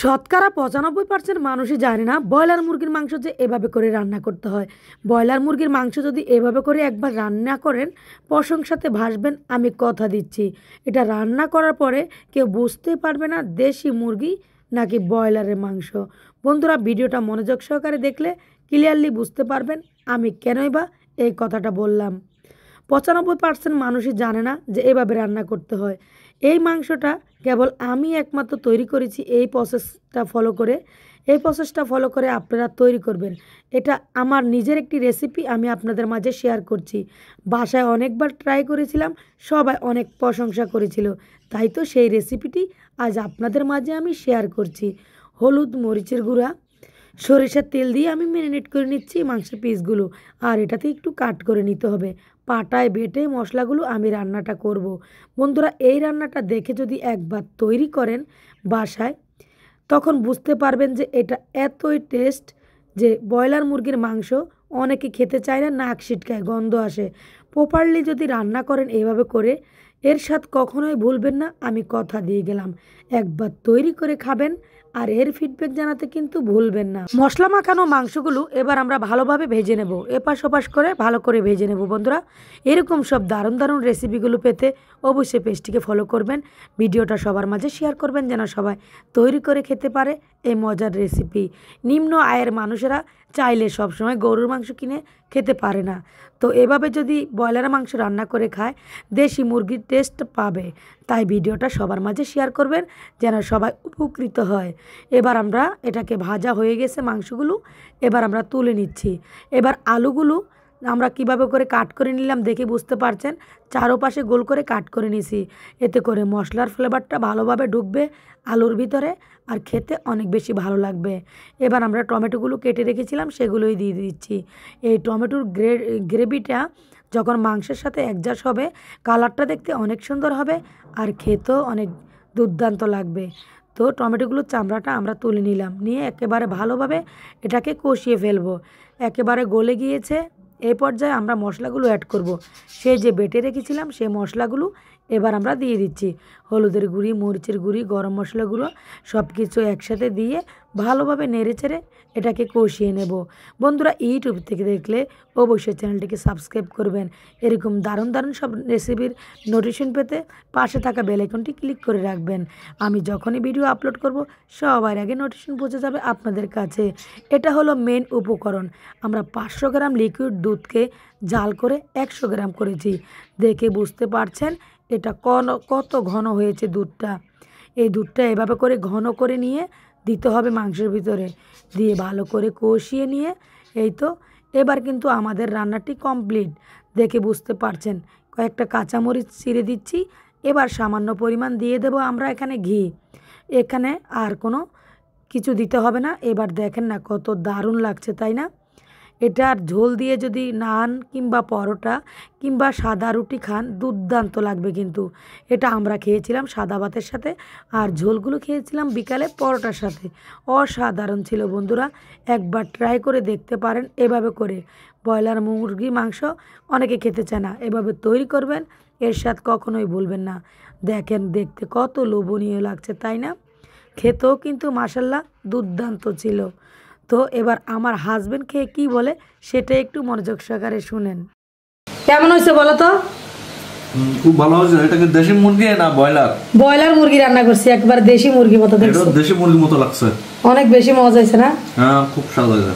শতকরা ৯৫% মানুষই জানে না ব্রয়লার মুরগির মাংস যে এভাবে করে রান্না করতে হয়। ব্রয়লার মুরগির মাংস যদি এভাবে করে একবার রান্না করেন, প্রশংসাতে ভাসবেন, আমি কথা দিচ্ছি। এটা রান্না করার পরে কেউ বুঝতে পারবে না দেশি মুরগি নাকি ব্রয়লারের মাংস। বন্ধুরা, ভিডিওটা মনোযোগ সহকারে দেখলে ক্লিয়ারলি বুঝতে পারবেন আমি কেনই বা এই কথাটা বললাম। ৯৫% মানুষই জানে না যে এভাবে রান্না করতে হয়। এই মাংসটা কেবল আমি একমাত্র তৈরি করেছি এই প্রসেসটা ফলো করে আপনারা তৈরি করবেন। এটা আমার নিজের একটি রেসিপি, আমি আপনাদের মাঝে শেয়ার করছি। বাসায় অনেকবার ট্রাই করেছিলাম, সবাই অনেক প্রশংসা করেছিল, তাই তো সেই রেসিপিটি আজ আপনাদের মাঝে আমি শেয়ার করছি। হলুদ, মরিচের গুঁড়া, সরিষার তেল দিয়ে আমি ম্যারিনেট করে নিচ্ছি মাংসের পিসগুলো, আর এটাতে একটু কাট করে নিতে হবে। পাটায় বেটে মশলাগুলো আমি রান্নাটা করব। বন্ধুরা, এই রান্নাটা দেখে যদি একবার তৈরি করেন বাসায়, তখন বুঝতে পারবেন যে এটা এতই টেস্ট যে ব্রয়লার মুরগির মাংস অনেকে খেতে চায় না, নাক ছিটকায়, গন্ধ আসে। প্রপারলি যদি রান্না করেন এভাবে করে, এর স্বাদ কখনোই ভুলবেন না, আমি কথা দিয়ে গেলাম। একবার তৈরি করে খাবেন আর এর ফিডব্যাক জানাতে কিন্তু ভুলবেন না। মশলা মাখানো মাংসগুলো এবার আমরা ভালোভাবে ভেজে নেব, এপাশ ওপাশ করে ভালো করে ভেজে নেব। বন্ধুরা, এরকম সব দারুণ দারুণ রেসিপিগুলো পেতে অবশ্যই পেজটিকে ফলো করবেন, ভিডিওটা সবার মাঝে শেয়ার করবেন যেন সবাই তৈরি করে খেতে পারে এই মজার রেসিপি। নিম্ন আয়ের মানুষেরা চাইলে সবসময় গরুর মাংস কিনে খেতে পারে না, তো এভাবে যদি ব্রয়লার মাংস রান্না করে খায় দেশি মুরগির টেস্ট পাবে। তাই ভিডিওটা সবার মাঝে শেয়ার করবেন যেন সবাই উপকৃত হয়। এবার আমরা এটাকে ভাজা হয়ে গেছে মাংসগুলো, এবার আমরা তুলে নিচ্ছি। এবার আলুগুলো আমরা কিভাবে করে কাট করে নিলাম দেখে বুঝতে পারছেন, চারোপাশে গোল করে কাট করে নিছি। এতে করে মশলার ফ্লেভারটা ভালোভাবে ঢুকবে আলুর ভিতরে, আর খেতে অনেক বেশি ভালো লাগবে। এবার আমরা টমেটোগুলো কেটে রেখেছিলাম সেগুলোই দিয়ে দিচ্ছি। এই টমেটোর গ্রেভিটা যখন মাংসের সাথে অ্যাডজাস্ট হবে, কালারটা দেখতে অনেক সুন্দর হবে আর খেতেও অনেক দুর্দান্ত লাগবে। তো টমেটোগুলোর চামড়াটা আমরা তুলে নিলাম, নিয়ে একেবারে ভালোভাবে এটাকে কষিয়ে ফেলবো। একেবারে গলে গিয়েছে, এই পর্যায়ে আমরা মশলাগুলো অ্যাড করব। সেই যে বেটে রেখেছিলাম সেই মশলাগুলো এবার আমরা দিয়ে দিচ্ছি। হলুদের গুঁড়ি, মরিচের গুঁড়ি, গরম মশলা গুঁড়ো সব কিছু একসাথে দিয়ে ভালোভাবে নেড়েচেড়ে এটাকে কষিয়ে নেব। বন্ধুরা, ইউটিউব থেকে দেখলে অবশ্যই চ্যানেলটিকে সাবস্ক্রাইব করবেন। এরকম দারুণ দারুণ সব রেসিপির নোটিফিকেশন পেতে পাশে থাকা বেল আইকনটি ক্লিক করে রাখবেন। আমি যখনই ভিডিও আপলোড করব সবার আগে নোটিফিকেশন পৌঁছে যাবে আপনাদের কাছে। এটা হলো মেন উপকরণ। আমরা 500 গ্রাম লিকুইড দুধকে জাল করে 100 গ্রাম করেছি। দেখে বুঝতে পারছেন এটা কত ঘন হয়েছে দুধটা। এই দুধটা এভাবে করে ঘন করে নিয়ে দিতে হবে মাংসের ভিতরে, দিয়ে ভালো করে কষিয়ে নিয়ে এই তো এবার কিন্তু আমাদের রান্নাটি কমপ্লিট। দেখে বুঝতে পারছেন কয়েকটা কাঁচামরিচ ছিঁড়ে দিচ্ছি। এবার সামান্য পরিমাণ দিয়ে দেব আমরা এখানে ঘি। এখানে আর কোনো কিছু দিতে হবে না। এবার দেখেন না কত দারুণ লাগছে, তাই না? এটার ঝোল দিয়ে যদি নান কিংবা পরোটা কিংবা সাদা রুটি খান দুর্দান্ত লাগবে। কিন্তু এটা আমরা খেয়েছিলাম সাদা ভাতের সাথে, আর ঝোলগুলো খেয়েছিলাম বিকালে পরোটার সাথে। অসাধারণ ছিল বন্ধুরা, একবার ট্রাই করে দেখতে পারেন এভাবে করে। ব্রয়লার মুরগি মাংস অনেকে খেতে চায় না, এভাবে তৈরি করবেন, এর স্বাদ কখনোই ভুলবেন না। দেখেন দেখতে কত লোভনীয় লাগছে, তাই না? খেতেও কিন্তু মাশাল্লাহ দুর্দান্ত ছিল। তো এবার আমার হাজবেন্ড খেয়ে কি বলে সেটা একটু মনোযোগ সহকারে শুনেন। কেমন হয়েছে বলো তো? খুব ভালো হয়েছে। এটা কি দেশি মুরগি না ব্রয়লার? ব্রয়লার মুরগি রান্না করছি, একবার দেশি মুরগি মতো দেখছো। এটা দেশি মুরগির মতো লাগছে, অনেক বেশি মজা হয়েছে না? হ্যাঁ, খুব স্বাদ হয়েছে।